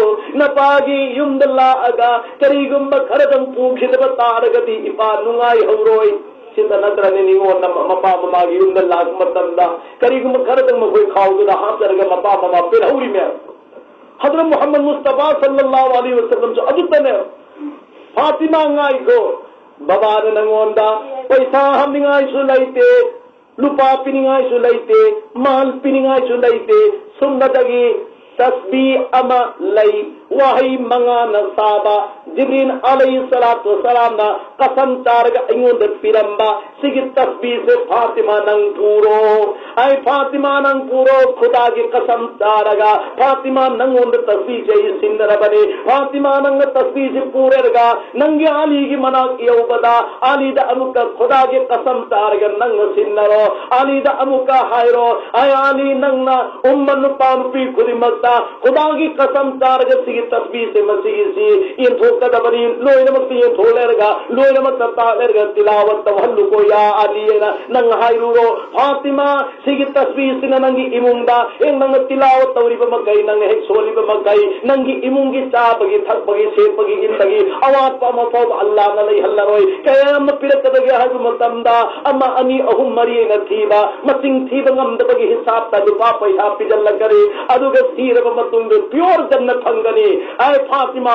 napagi yumdalla aga karigum kharadam pukhid bataragati ipa nungai horoi sita nadrani ningo na mapa mamagi yumdalla matamda karigum kharadam magoi khawduda hatarga mapa mama pirhauri me Hazrat Muhammad Mustafa sallallahu alaihi wasallam jo ajutane Fatima ngai ko babana nangonda paisa hamningai sulaite lupa piningaysu laite, mahal piningaysu laite, sunnadagi tasbih ama lay wahay mga nasaba Jibril alayhi salatu wasalam na kasam targa ingon piramba sige tasbih se Fatima nang puro ay Fatima nang puro khuda ki kasam targa Fatima nang on tasbih se sindara bane Fatima nang tasbih se purerga nangi Ali ki manak yobada Ali da amuka khuda ki kasam targa nang sindaro Ali da amuka hayro ay Ali nang na umman pampi khudimata khuda ki kasam targa sige tasbih se masih si in thokka da bani loy namak ti tholerga loy namak ta lerga tilawat tawallu ko ya Ali na nang hayruro Fatima sige tasbih sina nangi imungda en nang tilawat tawri ba magay nang heksoli ba magay nangi imungi cha bagi thak bagi se bagi indagi awat pa ma fa Allah na lay hallaroy kaya mapirat ka dagi hagu matamda amma ani ahum mari na thiba masing thiba ngam da bagi hisab ta dupa pa happy jalla kare aduga sira ba matundu pure jannat hangani ay Fatima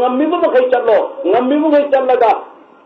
ngambim makai challo ngambim makai challaga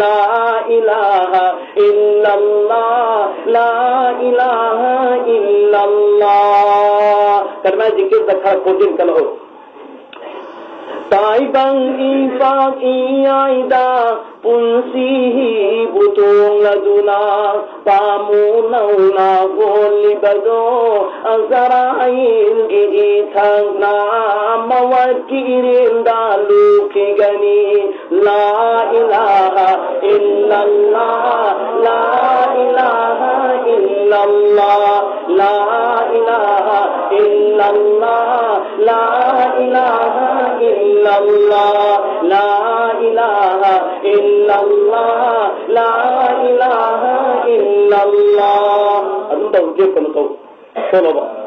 la ilaha illallah la ilaha illallah karena zikir zakar kodin kalau tai bang ifaq iaida punsihi butung laduna pamunauna goli bado azarain gidi thangna mawakirin dalu kigani la ilaha illallah la ilaha illallah la ilaha illallah la ilaha illallah la ilaha illallah la ilaha illallah adun da uje kono to solo ba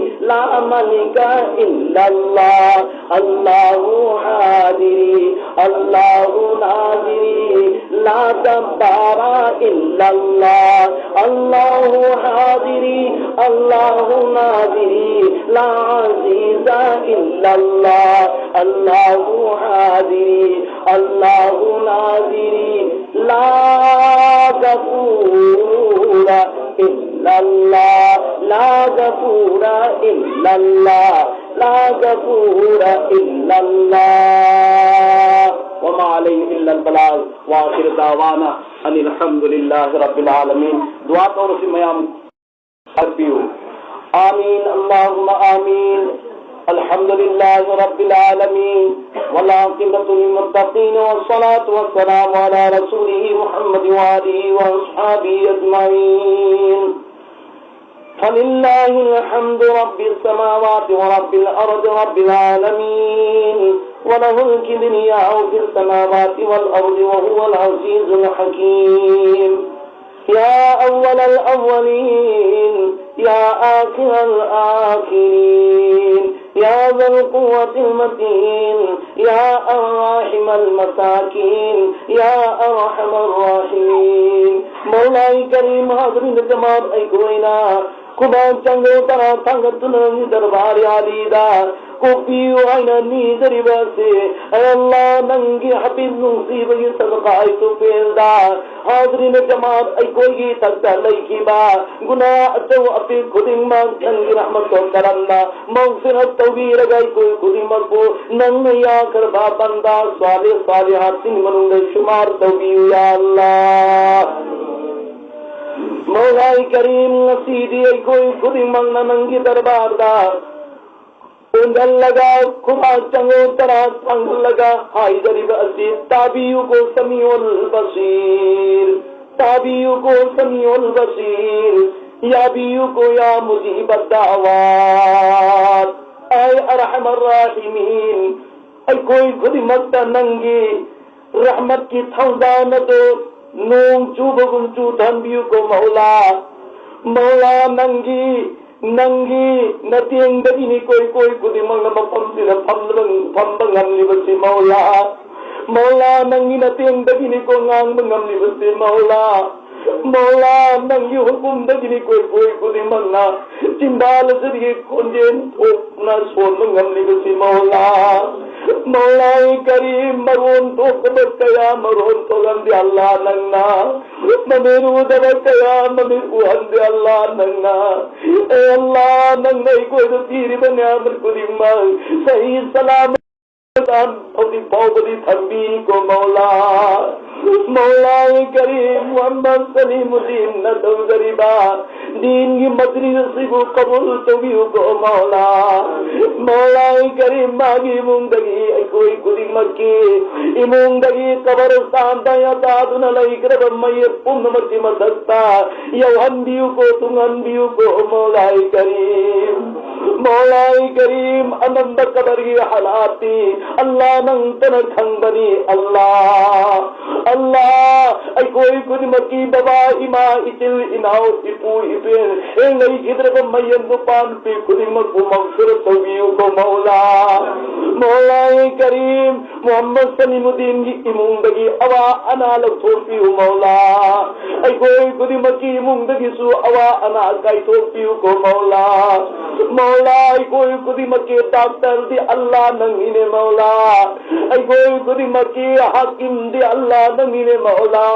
ملکا الا اللہ اللہ حاضری اللہ ناظری لا جبارا الا اللہ اللہ حاضری اللہ ناظری لا عزیزا الا اللہ اللہ حاضری اللہ ناظری لا غفور الا اللہ لا غفور الا اللہ لا غفور الا اللہ وما علیہ الا البلاغ وآخر دعوانا ان الحمد للہ رب العالمین. دعا کرو سی میام اربیو آمین اللہم آمین. الحمد للہ رب العالمین والعاقبۃ للمتقین والصلاة والسلام علی رسولہ محمد وآلہ واصحابہ اجمعین. فللہ الحمد رب السماوات ورب الارض رب العالمین وله الكبرياء في السماوات والارض وهو العزيز الحكيم. يا اول الاولين يا آخر الآخرين يا ذا القوة المتين يا الراحم المساكين يا أرحم الراحمين. مولاي کریم حاضرین جماعت ای کوئنا خدا چنگو ترا تنگتنی دربار علیدہ کو پیو آئینا نیدری باسے اے اللہ ننگی حبیب نصیب یہ صدقہ آئی تو پیلدہ حاضرین جماعت ای کوئی تکتا لئی با گناہ اتو اپی خودنگ مانگ ننگی رحمت و کرنا مغفرت توبیر گئی کوئی خودی مکو ننگ یا کربا بندہ صالح صالحات سنگ منونگ شمار توبیر یا اللہ. مولائی کریم نصیدی ای کوئی خودی منگنا ننگی دربار دا انگل لگا خدا چنگو ترا تنگ لگا ہائی ذریب عزیز تابیو کو سمیع البصیر تابیو کو سمیع البصیر یا بیو کو یا مجیب الدعوات اے ارحم الراحمین اے کوئی خودی مگتا ننگی رحمت کی تھوزانتو نونگ چوبگن چو دھنبیو کو مولا مولا ننگی ننگی نتین دینی کوئی خودی منگ مپمسی پھمبنگ ہملی بسی مولا مولا ننگی نتین دینی کو نانگ منگ ہملی بسی مولا مولا ننگی حکم دینی کوئی خودی منگنا چندال سریے کنجین تھوکنا سون منگ ہملی بسی مولا مولا کریم مرون تو قبر کیا مرون تو گندی اللہ ننگنا ممیرو دبر کیا ممیرو ہندی اللہ ننگنا اے اللہ ننگنائی کوئی تو تیری بنی آمر کلی مانگ صحیح سلام پھوڑی پھوڑی تھنبی کو مولا مولا کریم محمد سلیم الدین ندو ذریبا دین کی مجلسی کو قبول توبیو کو مولا مولا کریم ماگی مونگدگی کوئی کلی مکی امونگدگی قبرستان دایا دادن لئی کرب میت پن مکی مدستا یو ہندیو کو تم ہندیو کو مولا کریم مولا کریم انند قبر کی حالاتی اللہ ننتن کھنگ بنی اللہ اللہ اے کوئی کچھ مکی بابا اما اتل اناو اتو اتوین اے نئی خدرب مین دپان پی کچھ مکو مغفرت توبیو کو مولا مولا کریم محمد سلیم الدین کی اموندگی اوا انا لکھو پیو مولا اے کوئی کچھ مکی اموندگی سو اوا انا کئی تو پیو کو مولا مولا اے کوئی کچھ مکی ڈاکٹر دی اللہ ننگینے مولا اے کوئی کچھ مکی حاکم دی اللہ ننگینے مولا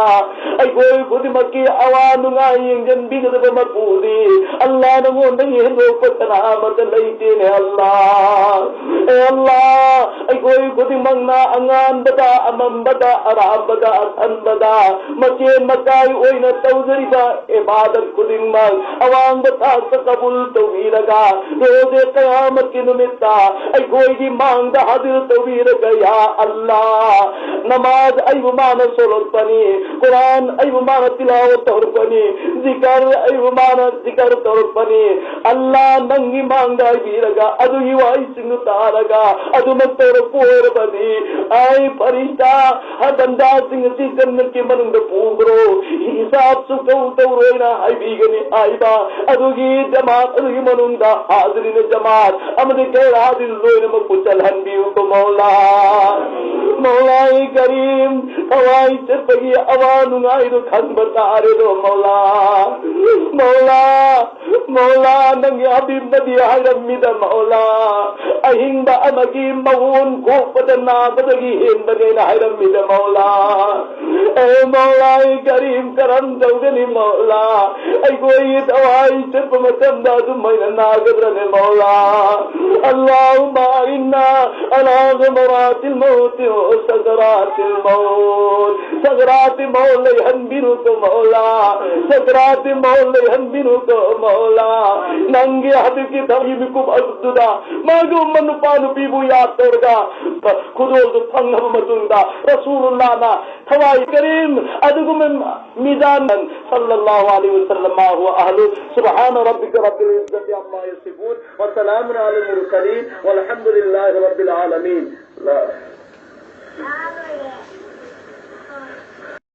اے کوئی کچھ مکی اوان نگائیں جن بگد بمکودی اللہ نمو نہیں ہے لوگ پتنامت لیتین اللہ اے اللہ اے کوئی کچھ منگنا انگان بدا امم بدا ارام بدا اتن بدا مچے مکائی اوین توزری با عبادت کدنگ مانگ اوان بتا سقبول توی لگا روز قیامت کی نمتا اے کوئی دی مانگ دا حضرت توبيرك يا الله نماز أي معنى سولربني قرآن أي معنى تلاوة توربني ذكر أي معنى ذكر توربني الله ننگي مانگا بيرگا أدو يواي سنو تارگا أدو مطور پوربني أي فرشتا بندہ سنگ سی جنت کے منگ پوگرو حساب سکو توروینا آئی بیگنی آئی با ادوگی جماعت ادوگی منگ دا حاضرین جماعت امد کہر حاضر زوین مکچل ہنبیو کو مولا مولا کریم اوائی چپگی اوانو آئی دو کھن بتارے دو مولا مولا مولا ننگی حبیب مدی حرمی دا مولا اہنگ با امگی مغون کو پتنا بدگی ہین بگین حرمی دا مولا اے مولا کریم کرم دوگنی مولا اے کوئی دوائی چپ مچندہ دمین ناگدرن مولا اللہم آئینا علا غمرات الموت و سکرات الموت سکرات مولا ہنبینو کو مولا سکرات مولا ہنبینو کو مولا ننگی حد کی تغیب کم ازددا ماگو منو پانو بیبو یاد ترگا خدوز پنگم مدنگا رسول اللہ نا توائی کریم ادگم میزان صلی اللہ علیہ وسلم ما هو اہل سبحان ربک رب العزت عما یصفون وسلام علی المرسلین والحمد للہ رب العالمین